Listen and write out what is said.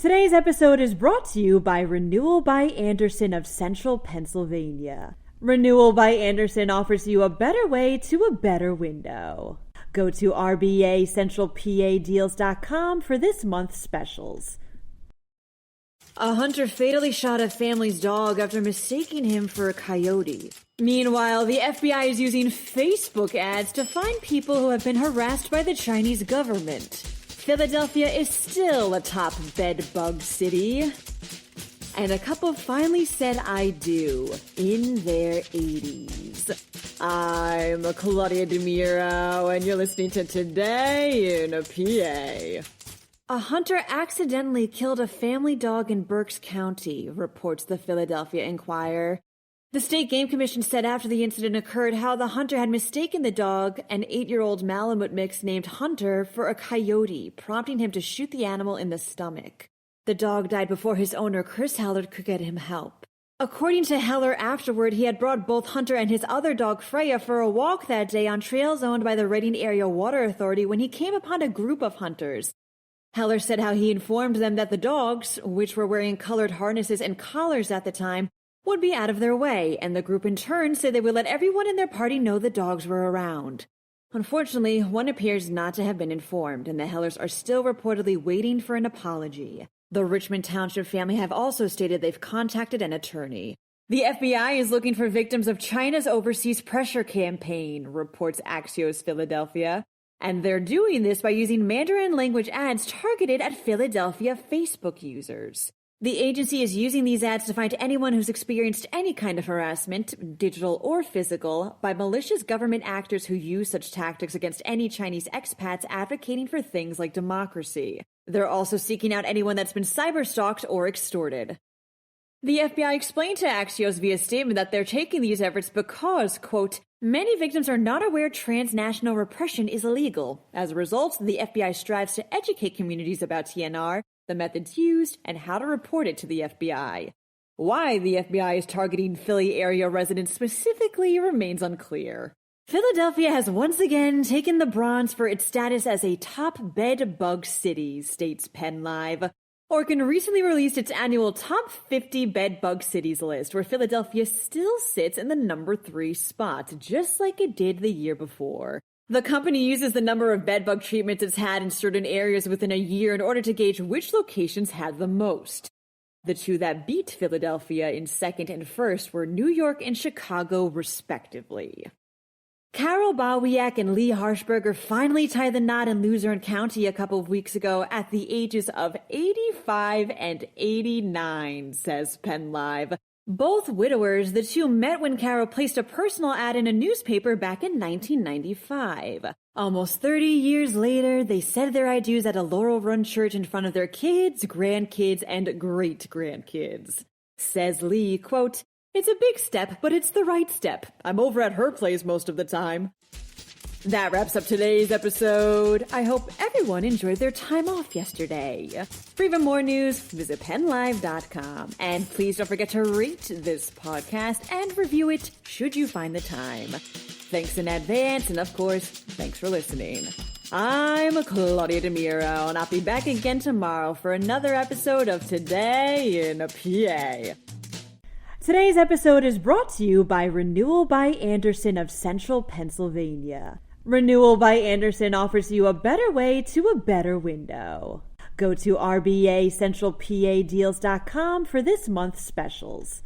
Today's episode is brought to you by Renewal by Andersen of Central Pennsylvania. Renewal by Andersen offers you a better way to a better window. Go to RBACentralPADeals.com for this month's specials. A hunter fatally shot a family's dog after mistaking him for a coyote. Meanwhile, the FBI is using Facebook ads to find people who have been harassed by the Chinese government. Philadelphia is still a top bed bug city. And a couple finally said I do in their 80s. I'm Claudia Dimuro, and you're listening to Today in a PA. A hunter accidentally killed a family dog in Berks County, reports the Philadelphia Inquirer. The State Game Commission said after the incident occurred how the hunter had mistaken the dog, an 8-year-old Malamute mix named Hunter, for a coyote, prompting him to shoot the animal in the stomach. The dog died before his owner, Chris Heller, could get him help. According to Heller, afterward, he had brought both Hunter and his other dog, Freya, for a walk that day on trails owned by the Reading Area Water Authority when he came upon a group of hunters. Heller said how he informed them that the dogs, which were wearing colored harnesses and collars at the time, would be out of their way, and the group in turn said they would let everyone in their party know the dogs were around. Unfortunately, one appears not to have been informed, and the Hellers are still reportedly waiting for an apology. The Richmond Township family have also stated they've contacted an attorney. The FBI is looking for victims of China's overseas pressure campaign, reports Axios Philadelphia. And they're doing this by using Mandarin language ads targeted at Philadelphia Facebook users. The agency is using these ads to find anyone who's experienced any kind of harassment, digital or physical, by malicious government actors who use such tactics against any Chinese expats advocating for things like democracy. They're also seeking out anyone that's been cyberstalked or extorted. The FBI explained to Axios via statement that they're taking these efforts because, quote, many victims are not aware transnational repression is illegal. As a result, the FBI strives to educate communities about TNR, the methods used, and how to report it to the FBI. Why the FBI is targeting Philly area residents specifically remains unclear. Philadelphia has once again taken the bronze for its status as a top bed bug city, states PennLive. Orkin recently released its annual Top 50 Bed Bug Cities list, where Philadelphia still sits in the number 3 spot, just like it did the year before. The company uses the number of bedbug treatments it's had in certain areas within a year in order to gauge which locations had the most. The two that beat Philadelphia in second and first were New York and Chicago, respectively. Carol Bowiak and Lee Harshberger finally tied the knot in Luzerne County a couple of weeks ago at the ages of 85 and 89, says PennLive. Both widowers, the two met when Carol placed a personal ad in a newspaper back in 1995. Almost 30 years later, they said their I do's at a Laurel Run church in front of their kids, grandkids, and great-grandkids. Says Lee, quote, it's a big step, but it's the right step. I'm over at her place most of the time. That wraps up today's episode. I hope everyone enjoyed their time off yesterday. For even more news, visit PennLive.com. And please don't forget to rate this podcast and review it should you find the time. Thanks in advance, and of course, thanks for listening. I'm Claudia Dimuro, and I'll be back again tomorrow for another episode of Today in a PA. Today's episode is brought to you by Renewal by Andersen of Central Pennsylvania. Renewal by Andersen offers you a better way to a better window. Go to RBACentralPADeals.com for this month's specials.